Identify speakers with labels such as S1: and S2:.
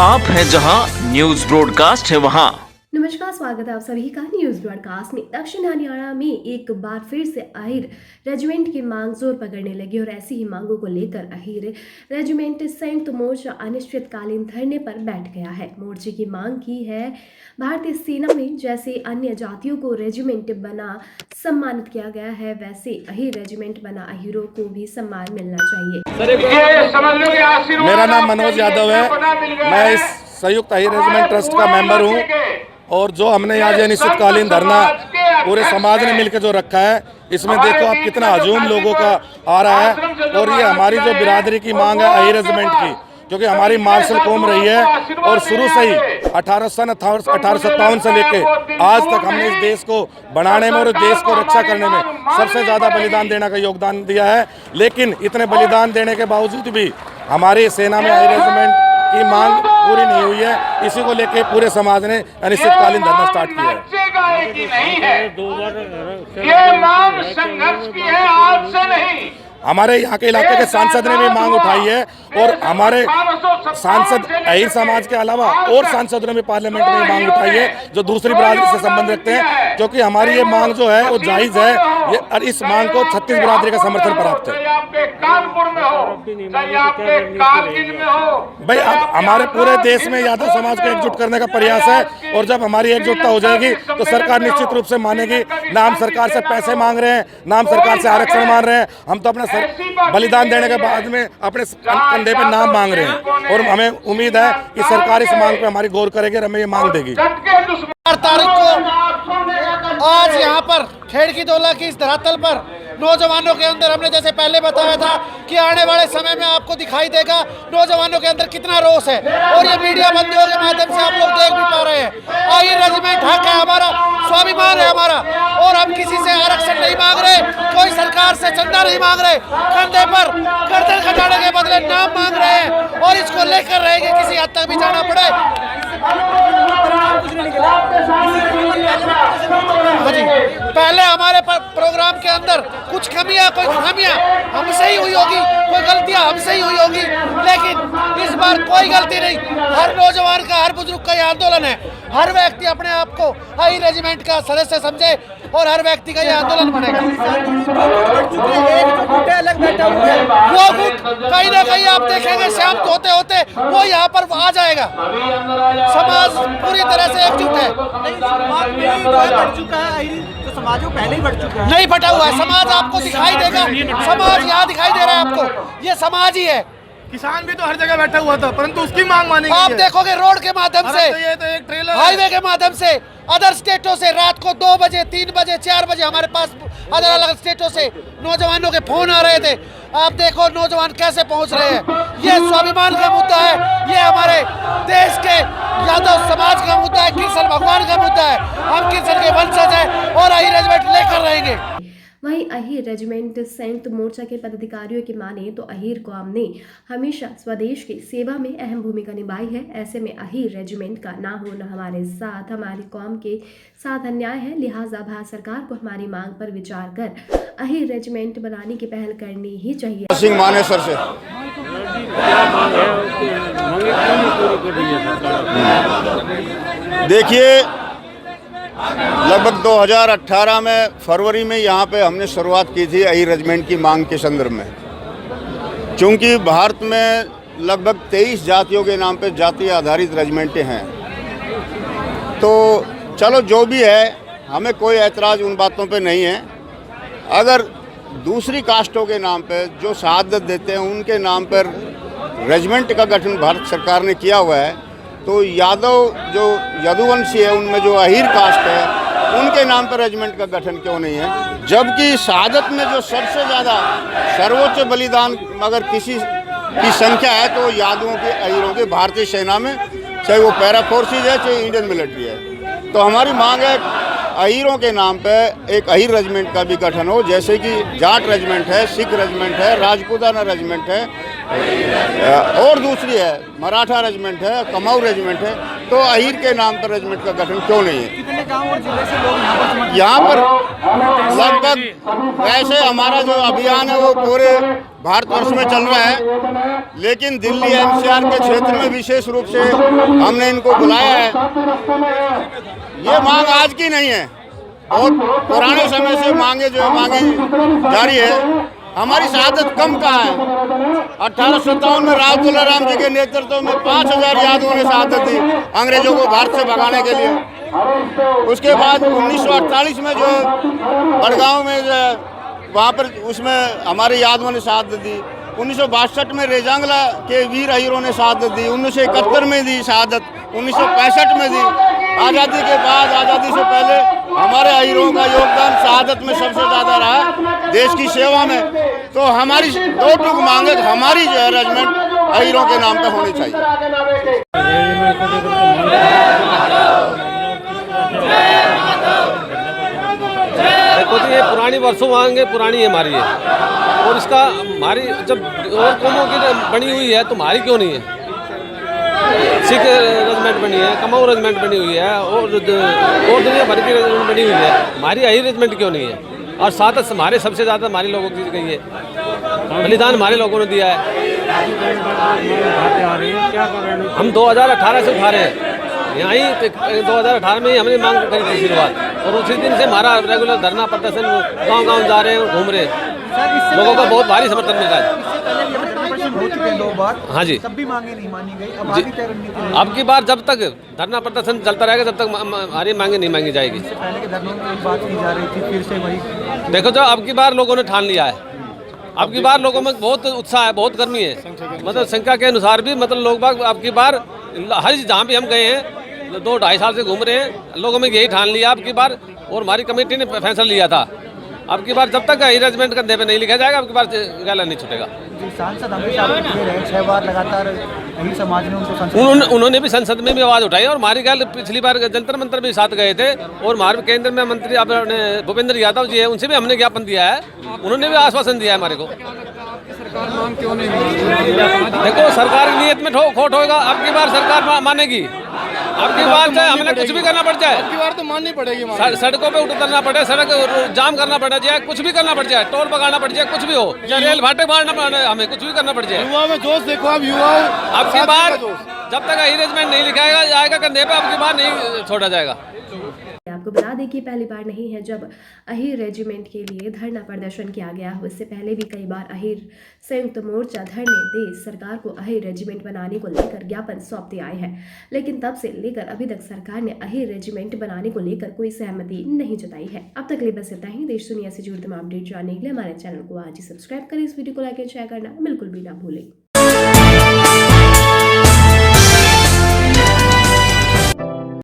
S1: आप हैं जहां न्यूज ब्रॉडकास्ट है वहां।
S2: नमस्कार, स्वागत है आप सभी का न्यूज ब्रॉडकास्ट में। दक्षिण हरियाणा में एक बार फिर से अहीर रेजिमेंट की मांग जोर पकड़ने लगी और ऐसी ही मांगों को लेकर अहीर रेजिमेंट संयुक्त मोर्चा अनिश्चितकालीन धरने पर बैठ गया है। मोर्चे की मांग की है भारतीय सेना में जैसे अन्य जातियों को रेजिमेंट बना सम्मानित किया गया है, वैसे अहीर रेजिमेंट बना अहीरों को भी सम्मान मिलना चाहिए।
S3: मेरा नाम मनोज यादव है। मैं इस संयुक्त अहीर रेजिमेंट ट्रस्ट का मेंबर हूं और जो हमने आज अनिश्चितकालीन धरना पूरे समाज ने मिलकर जो रखा है, इसमें देखो आप कितना हजूम लोगों का आ रहा है। और ये हमारी जो बिरादरी की मांग है अहीर रेजिमेंट की, क्योंकि हमारी मार्शल कौम रही है और शुरू से ही 1857 से लेके आज तक हमने इस देश को बनाने में और देश को रक्षा करने में सबसे ज़्यादा बलिदान देने का योगदान दिया है। लेकिन इतने बलिदान देने के बावजूद भी हमारी सेना में अहीर रेजिमेंट की मांग पूरी नहीं हुई है। इसी को लेके पूरे समाज ने अनिश्चितकालीन धरना स्टार्ट किया है।
S4: ये मांग संघर्ष की है, आज से नहीं।
S3: हमारे यहाँ के इलाके के सांसद ने भी मांग उठाई है और हमारे सांसद अहीर समाज के अलावा और सांसदों ने भी पार्लियामेंट में मांग उठाई है जो दूसरी बिरादरी से संबंध रखते हैं, क्योंकि हमारी ये मांग जो है वो जायज़ है। ये और इस मांग को 36 बिरादरी का समर्थन प्राप्त है। भाई अब हमारे पूरे देश में यादव समाज को एकजुट करने का प्रयास है और जब हमारी एकजुटता हो जाएगी तो सरकार निश्चित रूप से मानेगी। ना हम सरकार से पैसे मांग रहे हैं, ना हम सरकार से आरक्षण मांग रहे हैं। हम तो अपना बलिदान देने के बाद में अपने कंधे पे नाम मांग रहे हैं और हमें उम्मीद है कि सरकार इस मांग पे हमारी गौर करेगी और हमें ये मांग देगी।
S5: 4 तारीख को आज यहाँ पर खेड़की दौला की इस धरातल पर नौजवानों के अंदर हमने जैसे पहले बताया था कि आने वाले समय में आपको दिखाई देगा नौजवानों के अंदर कितना रोष है और ये मीडिया बंदियों के माध्यम से आप लोग देख भी पा रहे हैं। अहीर रेजिमेंट हक है हमारा, स्वाभिमान है हमारा और हम किसी से आरक्षण नहीं मांग रहे, कोई सरकार से चंदा नहीं मांग रहे, कंधे पर गर्दन खटाने के बदले नाम मांग रहे हैं और इसको लेकर रहेंगे किसी हद तक भी जाना पड़े। हाँ जी, पहले हमारे प्रोग्राम के अंदर कुछ कमियां, कोई खामियां हमसे ही हुई होगी, कोई गलतियां हमसे ही हुई होगी, लेकिन इस बार कोई गलती नहीं। हर नौजवान का, हर बुजुर्ग का ये आंदोलन है। हर व्यक्ति अपने आप को अहीर रेजिमेंट का सदस्य समझे और हर व्यक्ति का ये आंदोलन बनेगा। वो गुट कहीं ना कहीं आप देखेंगे शाम को होते होते वो यहाँ पर आ जाएगा। समाज पूरी तरह से एकजुट है।
S6: समाज पहले ही बढ़ चुका है,
S5: नहीं फटा हुआ है समाज, आपको दिखाई देगा। समाज यहाँ दिखाई दे रहा है आपको, ये समाज ही है।
S6: किसान भी तो हर जगह बैठा हुआ था, परंतु उसकी मांग मानेगी।
S5: आप देखोगे रोड के माध्यम से,
S6: ये तो एक ट्रेलर
S5: हाईवे के माध्यम से अदर स्टेटों से रात को 2 बजे, 3 बजे, 4 बजे हमारे पास अलग अलग स्टेटों से नौजवानों के फोन आ रहे थे। आप देखो नौजवान कैसे पहुंच रहे हैं। ये स्वाभिमान का मुद्दा है, ये हमारे देश के यादव समाज का मुद्दा है, कृष्ण भगवान का मुद्दा है। हम कृष्ण के वंशज हैं और अहीर रेजिमेंट लेकर रहेंगे।
S2: वहीं अहीर रेजिमेंट संयुक्त मोर्चा के पदाधिकारियों की माने तो अहीर कौम ने हमेशा स्वदेश की सेवा में अहम भूमिका निभाई है। ऐसे में अहीर रेजिमेंट का ना होना हमारे साथ, हमारी कौम के साथ अन्याय है। लिहाजा भारत सरकार को हमारी मांग पर विचार कर अहीर रेजिमेंट बनाने की पहल करनी ही चाहिए।
S3: सिंह मानेसर से देखिए, लगभग 2018 में फरवरी में यहाँ पे हमने शुरुआत की थी अहीर रेजिमेंट की मांग के संदर्भ में। चूँकि भारत में लगभग 23 जातियों के नाम पे जाति आधारित रेजिमेंटें हैं, तो चलो जो भी है, हमें कोई ऐतराज़ उन बातों पे नहीं है। अगर दूसरी कास्टों के नाम पे जो शहादत देते हैं उनके नाम पर रेजिमेंट का गठन भारत सरकार ने किया हुआ है, तो यादव जो यदुवंशी है उनमें जो अहीर कास्ट है उनके नाम पर रेजिमेंट का गठन क्यों नहीं है? जबकि शहादत में जो सबसे ज़्यादा सर्वोच्च बलिदान अगर किसी की संख्या है तो यादवों के, अहीरों के, भारतीय सेना में, चाहे वो पैरा फोर्सेज है चाहे इंडियन मिलिट्री है। तो हमारी मांग है अहीरों के नाम पे एक अहीर रेजिमेंट का भी गठन हो, जैसे कि जाट रेजिमेंट है, सिख रेजिमेंट है, राजपूताना रेजिमेंट है और दूसरी है मराठा रेजिमेंट है, कमाऊ रेजिमेंट है। तो अहीर के नाम पर रेजिमेंट का गठन क्यों नहीं है?
S6: कितने गांव और जिले से लोग यहाँ पर
S3: यहाँ पर लगभग वैसे हमारा जो अभियान है वो पूरे भारतवर्ष में चल रहा है, लेकिन दिल्ली एनसीआर के क्षेत्र में विशेष रूप से हमने इनको बुलाया है। ये मांग आज की नहीं है, बहुत पुराने समय से मांगे जारी है। हमारी शहादत कम कहाँ है? 1857 में राव तुलाराम जी के नेतृत्व में 5000 यादवों ने शहादत दी अंग्रेजों को भारत से भगाने के लिए। उसके बाद 1948 में जो बड़गांव में वहाँ पर उसमें हमारे यादवों ने शहादत दी। 1962 में रेजांगला के वीर अहीरों ने शहादत दी। 1971 में दी शहादत, 1965 में दी। आज़ादी के बाद, आज़ादी से पहले हमारे अहीरों का योगदान शहादत में सबसे ज़्यादा रहा, देश की सेवा में। तो हमारी दो टूक मांगे, हमारी जो है रेजिमेंट अहीरों के नाम पे होनी चाहिए।
S7: देखो जी, ये पुरानी वर्षों मांगे पुरानी हमारी है, और इसका हमारी जब और कौमों की बनी हुई है तो हमारी क्यों नहीं है? सिख रेजिमेंट बनी है, कमाऊ रेजिमेंट बनी हुई है, और दुनिया भर की रेजिमेंट बनी हुई है, हमारी अहीर रेजिमेंट क्यों नहीं है? और साथ हमारे सबसे ज़्यादा हमारे लोगों की गई है, बलिदान हमारे लोगों ने दिया है। हम 2018 से उठा रहे हैं, यहाँ ही 2018 में ही हमने मांग करी थी शुरुआत, और उसी दिन से हमारा रेगुलर धरना प्रदर्शन गांव-गांव जा रहे हैं, घूम रहे हैं। लोगों का बहुत भारी समर्थन मिल रहा है।
S6: हो चुके हैं 2 बार,
S7: हाँ जी,
S6: तब भी मांगे नहीं मानी गई। अब
S7: जी,
S6: आगे क्या रणनीति रहेगी?
S7: अब की बार जब तक धरना प्रदर्शन चलता रहेगा जब तक हमारी मांगे नहीं मांगी जाएगी।
S6: इससे पहले के धरनों में एक बात की जा रही थी, फिर से वही।
S7: देखो जो अब की बार लोगों ने ठान लिया है, अब की बार लोगों में बहुत उत्साह है, बहुत गर्मी है, मतलब संख्या के अनुसार भी, मतलब लोग बाग अब की बार हर जहाँ भी हम गए हैं 2-2.5 साल से घूम रहे हैं, लोगों में यही ठान लिया अब की बार, और हमारी कमेटी ने फैसला लिया था अब की बार जब तक रेजिमेंट कंधे पे नहीं लिखा जाएगा अब की बार गाला नहीं छूटेगा।
S6: सांसद हमेशा आपके रहे, 6 बार लगातार यही समाज ने उनको संसद
S7: उन्होंने भी संसद में भी आवाज़ उठाई, और हमारी गैल पिछली बार जंतर मंतर भी साथ गए थे, और हमारे केंद्र में मंत्री अपने भूपेंद्र यादव जी है, उनसे भी हमने ज्ञापन दिया है, उन्होंने भी आश्वासन दिया है हमारे को।
S6: सरकार मांग क्यों नहीं?
S7: देखो सरकार की नीयत में खोट होगा, अब की बार सरकार मानेगी, अब की बार चाहे हमें कुछ भी करना पड़ जाए, अब की बार तो माननी पड़ेगी, सड़कों पे उतरना पड़े, सड़क जाम करना पड़ जाए, कुछ भी करना पड़ जाए, टोल पकाना पड़ जाए, कुछ भी हो, या रेल फाटक मारना पड़े, हमें कुछ भी करना पड़ जाए।
S6: युवा में जोश देखो, अब युवा
S7: अब की बार जब तक रेजिमेंट नहीं लिखाएगा जाएगा कंधे पे, अब की बार नहीं छोड़ा जाएगा।
S2: आपको बता दें कि पहली बार नहीं है जब अहीर रेजिमेंट के लिए धरना प्रदर्शन किया गया हो। इससे पहले भी कई बार अहीर संयुक्त मोर्चा धरने दे सरकार को अहीर रेजिमेंट बनाने को लेकर ज्ञापन सौंपते आए हैं, लेकिन तब से लेकर अभी तक सरकार ने अहीर रेजिमेंट बनाने को लेकर कोई सहमति नहीं जताई है। अब तक लिए बस इतना ही। देश दुनिया से जुड़े तमाम अपडेट जानने के लिए हमारे चैनल को आज ही सब्सक्राइब करें, इस वीडियो को लाइक और शेयर करना बिल्कुल भी ना भूलें।